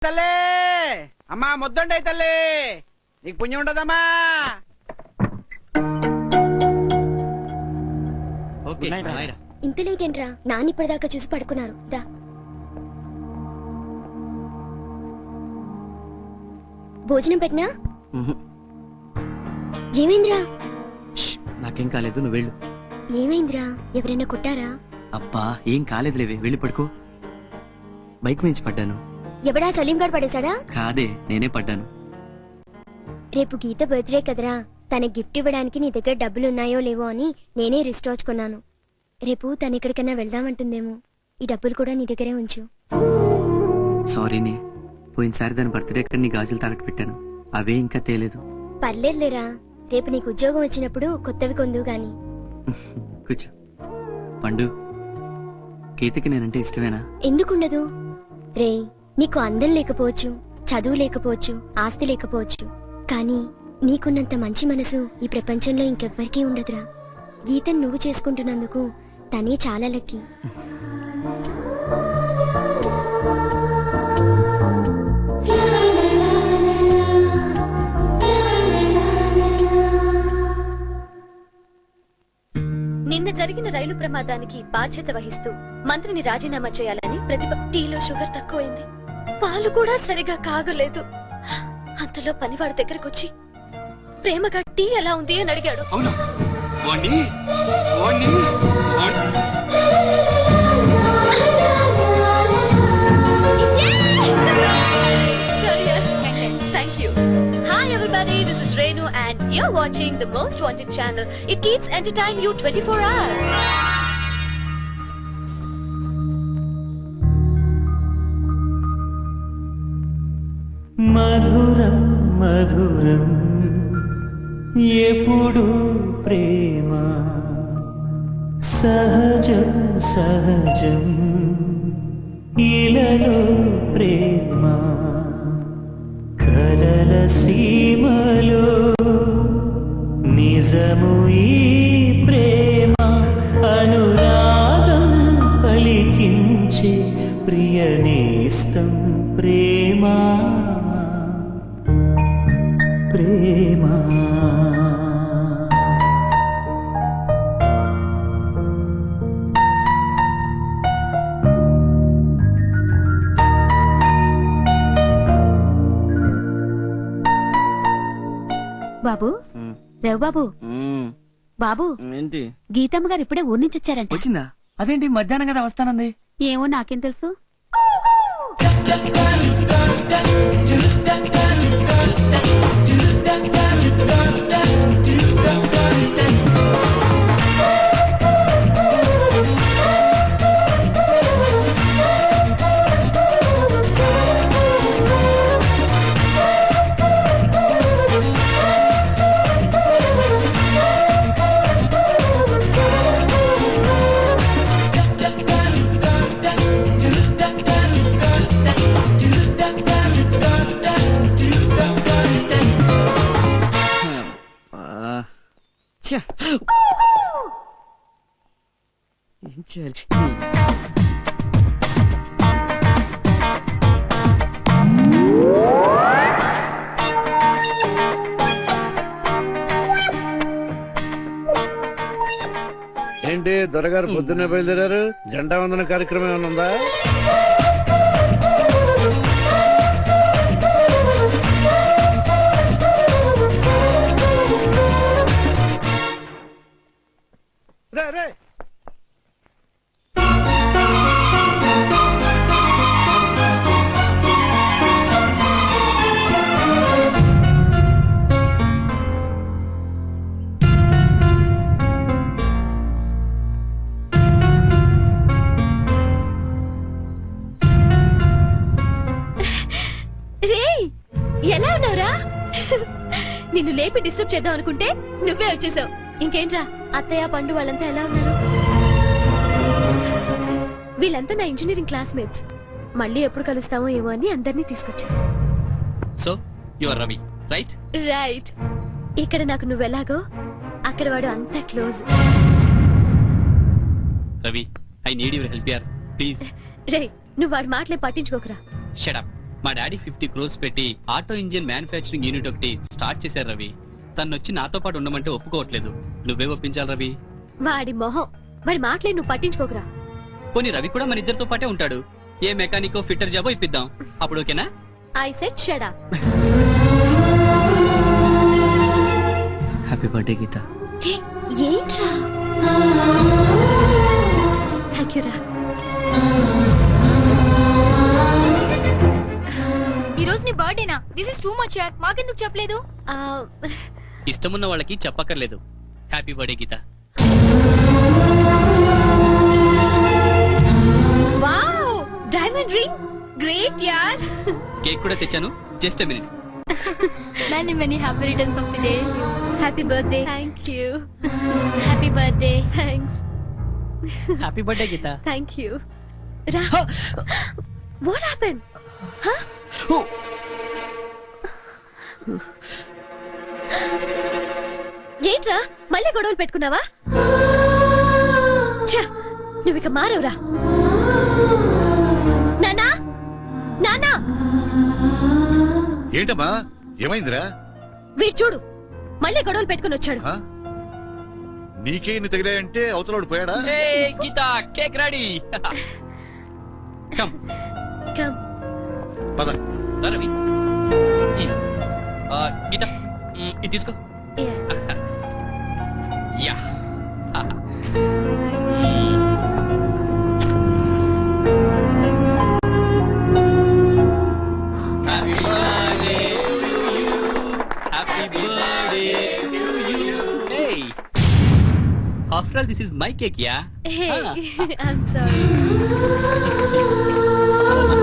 తల్లే అమ్మా ముద్దండి తల్లి, నీకు పుణ్యం ఉండదమ్మా. ఇంత లేట్ ఏంట్రా? నాన్న ఇప్పటిదాకా చూసి పడుకున్నారు. దా భోజనం పెట్టినా? ఏమైందిరా? నాకేం కాలేదు, నువ్వు వెళ్ళు. ఏమైందిరా? ఎవరైనా కొట్టారా? అబ్బా ఏం కాలేదులేవే, వెళ్ళి పడుకో. బైక్ మించి పడ్డాను. ఎవడా? సలీం గారు పడేశాడా? కాదే, నేనే పడ్డాను. రేపు గీత బర్త్డే కదరా, తన గిఫ్ట్ ఇవ్వడానికి నీ దగ్గర డబ్బులున్నాయో లేవో అని నేనే రిస్ట్ వాచ్ కొన్నాను. రేపు తను ఎక్కడికైనా వెళ్దామంటుందేమో, ఈ డబ్బులు కూడా నీ దగ్గరే ఉంచు. సారీనే, పోయినసారి దాని బర్త్డే నీ గాజులు తాకట్టు పెట్టాను, అవే ఇంకా తేలేదు. పర్లేదులేరా, రేపు నీకు ఉద్యోగం వచ్చినప్పుడు కొత్తవి కొందు గాని. కూర్చో. పండు, గీతకి నేనంటే ఇష్టమేనా? ఎందుకుండదు రే, నీకు అందం లేకపోవచ్చు, చదువు లేకపోవచ్చు, ఆస్తి లేకపోవచ్చు, కానీ నీకున్నంత మంచి మనసు ఈ ప్రపంచంలో ఇంకెవ్వరికీ ఉండదురా. గీతను నువ్వు చేసుకుంటున్నందుకు తనే చాలా లక్కీ. నిన్న జరిగిన రైలు ప్రమాదానికి బాధ్యత వహిస్తూ మంత్రిని రాజీనామా చేయాలని ప్రతిభ. టీలో షుగర్ తక్కువైంది, పాలు కూడా సరిగా కాగలేదు. అంతలో పనివాడి దగ్గరకొచ్చి ప్రేమగా టీ ఎలా ఉంది అని అడిగాడు. Thank you. Hi everybody, this is Renu and you're watching the most wanted channel. It keeps entertaining you 24 hours. మధురం మధురం ఎప్పుడు ప్రేమ, సహజం సహజం ఇలలో ప్రేమ, కలల సీమలో నిజము ఈ ప్రేమ, అనురాగం పలికించే ప్రియనేస్తం ప్రేమ ప్రేమ. బాబు, రవి బాబు, బాబు, ఏంటి? గీతమ్మ గారు ఇప్పుడే ఊరి నుంచి వచ్చారంట. వచ్చిందా? అదేంటి మధ్యాహ్నం కదా వస్తానంది? ఏమో నాకేం తెలుసు. ఏం చేయాలి? ఏంటి దొరగారు పొద్దున్నే బయలుదేరారు? జెండా వందన కార్యక్రమం ఏమైనా ఉందా? రే ఎలా ఉన్నావురా? నిన్ను లేపి డిస్టర్బ్ చేద్దాం అనుకుంటే నువ్వే వచ్చేసావు. ఇంకేంట్రా, అత్తయ్య పండు వాళ్ళంతా ఎలా ఉన్నారు? వీళ్ళంతా నా ఇంజనీరింగ్ క్లాస్మేట్స్. మళ్ళీ ఎప్పుడు కలుస్తామో ఏమో అని అందరినీ తీసుకొచ్చా. So you are Ravi, right? Right. ఇక్కడ నాకు నువ్వెలాగో అక్కడ వాడు అంత close. Ravi, I need your help యార్, ప్లీజ్. రే, నువ్వు వాడి మాటలే పట్టించుకోకరా. Shut up. మా డాడీ 50 crores పెట్టి ఆటో ఇంజిన్ మ్యానుఫ్యాక్చరింగ్ యూనిట్ ఒకటి స్టార్ట్ చేశారు రవి. తనొచ్చి నాతో పాటు ఉండమంటే ఒప్పుకోవట్లేదు. నువ్వే ఒప్పించాలి రవి. వాడి మొహం, వాడి మాటలే నువ్వు పట్టించుకోకురా. పోనీ రవి కూడా మన ఇద్దరితో పాటే ఉంటాడు. ఏ మెకానికో ఫిట్టర్ జాబో ఇప్పిద్దాం. అప్పుడు ఓకేనా? I said shut up. Happy birthday Geetha. ఏంట్రా? థ్యాంక్ యూ రా. ఈ రోజు నీ బర్త్డేనా? దిస్ ఇస్ టూ మచ్ యార్. మాకెందుకు చెప్పలేదు? ఇష్టమున్న వాళ్ళకి చెప్పక్కర్లేదు. Happy birthday Geetha. Wow, diamond ring, great యార్. కేక్ కూడా తెచ్చాను. Just a minute. Many many happy returns of the day. Happy birthday. Thank you. Happy birthday. Thanks. Happy birthday Geetha. Thank you. రా. What happen? ఏంట్రా మళ్ళీ గొడవలు పెట్టుకున్నావా? నువ్వు ఇక మారవురా. నానా, నానా. ఏంటమ్మా, ఏమైందిరా? వీడు చూడు, మళ్ళీ గొడవలు పెట్టుకుని వచ్చాడు. నీకే ఇన్ని తగిలాయంటే అవతలోడు పోయాడా? గీత, కేక్ రెడీ. Come come. పద. రవి, గీత ఇది తీసుకో. Yeah. After all, this is my cake, yeah? Hey, I'm sorry.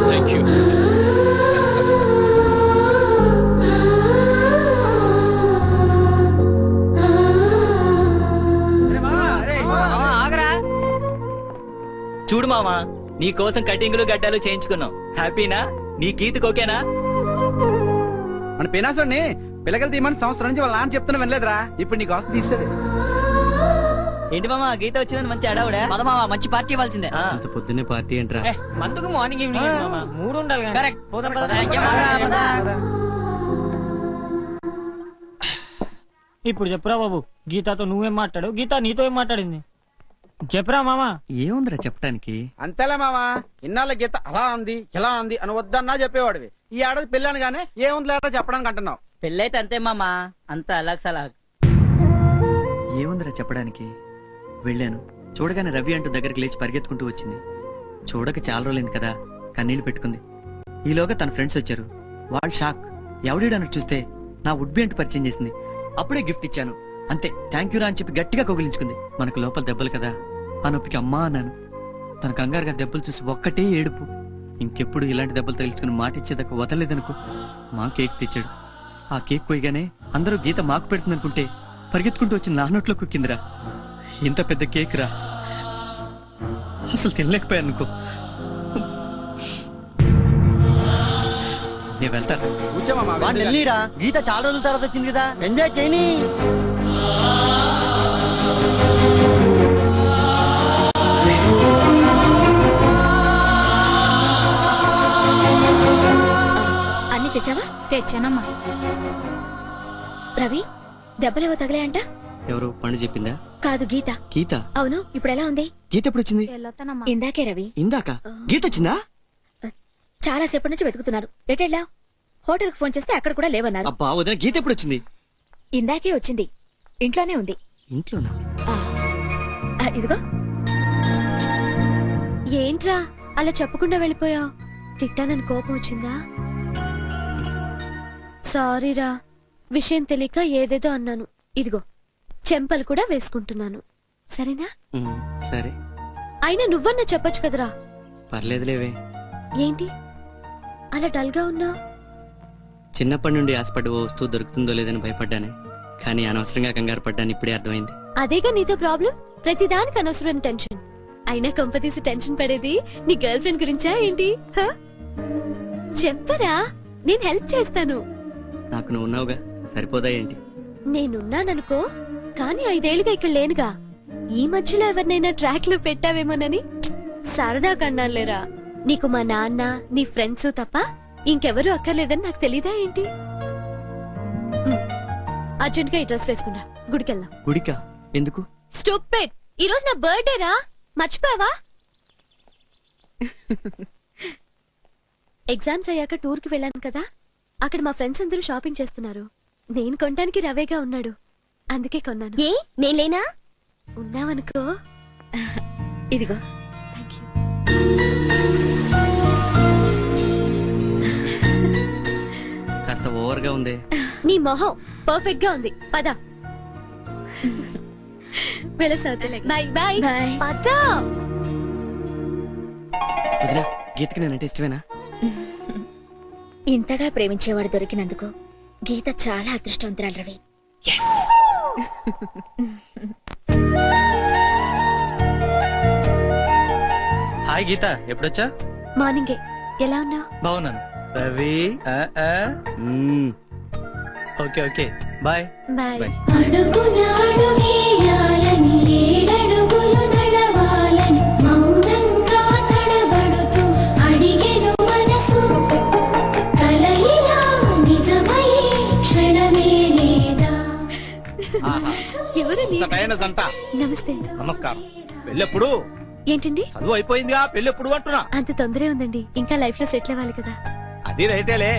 Thank you. చూడు మామా, నీ కోసం కటింగులు గడ్డాలు చేయించుకున్నాం. హ్యాపీనా? నీ గీతకు ఓకేనా? మన పేనాసోడిని పిల్లకలు తీయమని సంవత్సరం నుంచి వాళ్ళ నాన్న చెప్తున్నా వినలేదురా. ఇప్పుడు నీ కోసం తీస్తాడు. ఏంటి మామా, గీత వచ్చిందని మంచి అడావుడా? మామా మంచి పార్టీ ఇవ్వాల్సిందే. అంత పొద్దున్నే పార్టీ ఏంట్రా? మందుకు మార్నింగ్ ఈవినింగ్ మూడు ఉండాలి. కరెక్ట్. ఇప్పుడు చెప్పురా బాబు, గీతతో నువ్వేం మాట్లాడు, గీత నీతో ఏం మాట్లాడింది చెప్పురా మామా. ఏముందిరా చెప్పడానికి? అంతేలే మామా, ఇన్నాళ్ళ గీత అలా ఉంది ఇలా ఉంది అని వద్దన్నా చెప్పేవాడివి. ఈ ఏడాది పెళ్ళాను గానే ఏముంది లేరా చెప్పడానికి అంటున్నావు. పెళ్ళైతే అంతే మామా, అంత అలాగ్ సలాగ్. ఏముందిరా చెప్పడానికి? వెళ్ళాను, చూడగానే రవి అంటూ దగ్గరికి లేచి పరిగెత్తుకుంటూ వచ్చింది. చూడక చాలా రోజులైంది కదా, కన్నీళ్లు పెట్టుకుంది. ఈలోగా తన ఫ్రెండ్స్ వచ్చారు. వాళ్ళు షాక్. ఎవడీడు అన్నట్టు చూస్తే నా వుడ్ బి అంటూ పరిచయం చేసింది. అప్పుడే గిఫ్ట్ ఇచ్చాను. అంతే, థ్యాంక్ యూ రా అని చెప్పి గట్టిగా కౌగిలించుకుంది. మనకు లోపల దెబ్బలు కదా, ఆ నొప్పికి అమ్మా అన్నాను. తన కంగారుగా దెబ్బలు చూసి ఒక్కటే ఏడుపు. ఇంకెప్పుడు ఇలాంటి దెబ్బలు తగిలించుకుని మాట ఇచ్చేదాకా వదలలేదనుకో. మా కేక్ తెచ్చాడు. ఆ కేక్ కొయ్యగానే అందరూ గీత మాకు పెడుతుంది అనుకుంటే పరిగెత్తుకుంటూ వచ్చి నా నోట్లో కుక్కిందిరా. ఇంత పెద్ద కేక్ రా, అసలు తినలేకపోయాను అనుకో. నేను వెళ్తాను. గీత చాలా రోజుల తర్వాత వచ్చింది కదా, ఎంజాయ్ చేయని. అన్ని తెచ్చావా? తెచ్చానమ్మా. రవి, దెబ్బలేవో తగిలాయంట. ఎవరు పండు చెప్పిందా? కాదు, గీత. గీత? అవును, ఇప్పుడు ఎలా ఉంది? గీత ఎప్పుడు వచ్చింది? ఇందాకే రవి. ఇందాక గీత వచ్చిందా? చాలా సేపటి నుంచి వెతుకుతున్నారు. ఎటెళ్ళా? హోటల్ కు ఫోన్ చేస్తే అక్కడ కూడా లేవన్నారు. అబ్బా వదిన, గీత ఎప్పుడు వచ్చింది? ఇందాకే వచ్చింది, ఇంట్లోనే ఉంది. ఇంట్లోనా? ఇదిగో. ఏంట్రా అలా చెప్పకుండా వెళ్ళిపోయావు? తిట్టానని కోపం వచ్చిందా? సారీరా, విషయం తెలియక ఏదేదో అన్నాను. ఇదిగో చెంపలు కూడా వేసుకుంటున్నాను, సరేనా? సరే. అయినా నువ్వన్నా చెప్పొచ్చు కదరా. పర్లేదులేవే. ఏంటి అలా డల్ గా ఉన్నా? చిన్నప్పటి నుండి ఆశపడ్డ ఓ వస్తువు దొరుకుతుందో లేదని భయపడ్డానే, కానీ అనవసరంగా కంగారు పడ్డాను. ఇప్పుడే అర్థమైంది. అదేగా నీతో ప్రాబ్లం, ప్రతిదానికి అనవసరం టెన్షన్. అయినా కొంపతీసి టెన్షన్ పడేది నీ గర్ల్ ఫ్రెండ్ గురించా ఏంటి? చెప్పరా, నేను హెల్ప్ చేస్తాను. నాకు నువ్వు ఉన్నావుగా, సరిపోదా ఏంటి? నేనున్నాననుకో, కానీ 5 ఏళ్లుగా ఇక్కడ లేనుగా. ఈ మధ్యలో ఎవరినైనా ట్రాక్ లో పెట్టావేమోనని సరదా కన్నాలేరా. నీకు మా నాన్న, నీ ఫ్రెండ్స్ తప్ప ఇంకెవరూ అక్కర్లేదని నాకు తెలీదా ఏంటి? అర్జెంట్ గా ఈ డ్రెస్ వేసుకున్నా, గుడికెళ్దాం. గుడికా? ఎందుకు? స్టూపిడ్, ఈ రోజు నా బర్త్డే రా, మర్చిపోయావా? ఎగ్జామ్స్ అయ్యాక టూర్ కి వెళ్ళాను కదా, అక్కడ మా ఫ్రెండ్స్ అందరూ షాపింగ్ చేస్తున్నారు. నేను కొనడానికి రవేగా ఉన్నాడు, అందుకే కొన్నాను. ఏ నేను లేనా? ఉన్నావనుకో. ఇదిగో. Thank you. కాస్త ఓవర్ గా ఉంది. నీ మొహం పర్ఫెక్ట్ గా ఉంది. పద. Bye bye. పద. వదినా, గీతకి నేనంటే ఇష్టమేనా? ఇంతగా ప్రేమించేవాడు దొరికినందుకు గీత చాలా అదృష్టవంతురాలు రవి. హాయ్ గీత, ఎప్పుడొచ్చా? మార్నింగే. ఎలా ఉన్నావు? బాగున్నాను. Ravi okay okay bye bye. ఎవరు నీ? జంట. నమస్తే. నమస్కారం. పెళ్ళెప్పుడు? ఏంటండి? చదువు అయిపోయిందిగా, పెళ్ళెప్పుడు అంటున్నా? అంత తొందరే ఉందండి, ఇంకా లైఫ్ లో సెటిల్ అవ్వాలి కదా. అది రైటేలే.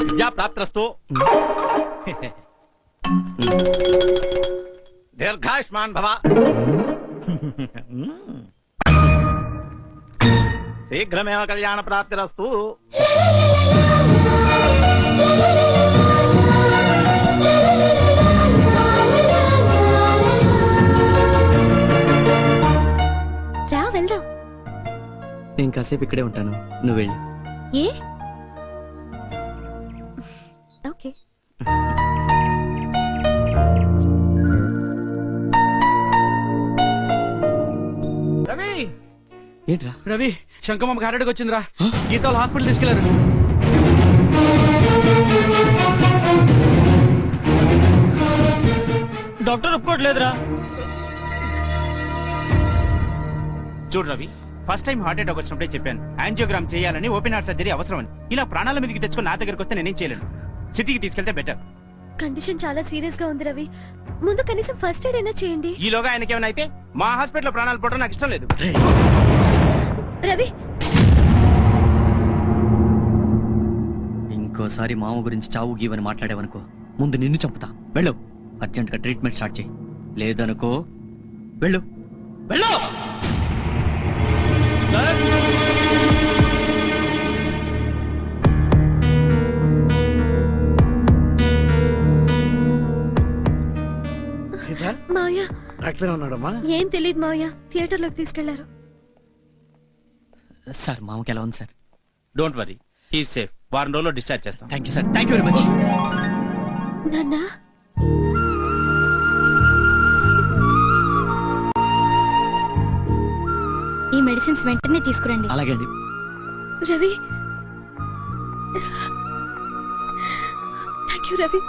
విద్యా ప్రాప్తస్తు. దీర్ఘాయుష్మాన్ భవ. శీఘ్రమేవ కళ్యాణ ప్రాప్తిరస్తు. రా వెళ్దాం. నేను కాసేపు ఇక్కడే ఉంటాను, నువ్వు వెళ్ళి. ఏ? ఓకే. రవి ఏంట్రా? రవి, శంకమ్మ హార్ట్అటాక్ వచ్చిందిరా. గీత హాస్పిటల్ తీసుకెళ్లారు. డాక్టర్ ఒప్పుకోవట్లేదురా. చూడు Ravi, first time heart attack వచ్చినప్పుడే చెప్పాను యాంజియోగ్రామ్ చేయాలని, ఓపెన్ హార్ట్ సర్జరీ అవసరమని. ఇలా ప్రాణాల మీదకి తెచ్చుకొని నా దగ్గరకు వస్తే నేనేం చేయలేను. సిటీకి తీసుకెళ్తే బెటర్. కండిషన్ చాలా సీరియస్ గా ఉంది రవి, ముందు కనీసం ఫస్ట్ ఎయిడ్ అయినా చేయండి. ఈలోగా ఆయనకి ఏమైనా అయితే మా హాస్పిటల్ ప్రాణాలు పోవడం నాకు ఇష్టం లేదు. రవి, ఇంకోసారి మామ గురించి చావు గీవని మాట్లాడేవనుకో, ముందు నిన్ను చంపుతా. వెళ్ళు, అర్జెంట్ గా ట్రీట్మెంట్ స్టార్ట్ చేయి. లేదనుకో వెళ్ళు వెళ్ళు. మావయ్య. డాక్టర్ ఉన్నాడమ్మా? ఏం తెలియదు మావయ్య, థియేటర్ లోకి తీసుకెళ్లారు. సార్ మామకి ఎలా ఉంది sir? Don't worry, he safe. వారం రోజుల్లో డిశ్చార్జ్ చేస్తాం. Thank you sir, thank you very much. నాన్న, ఈ మెడిసిన్స్ వెంటనే తీసుకురండి. అలాగే అండి. రవి. Thank you Ravi.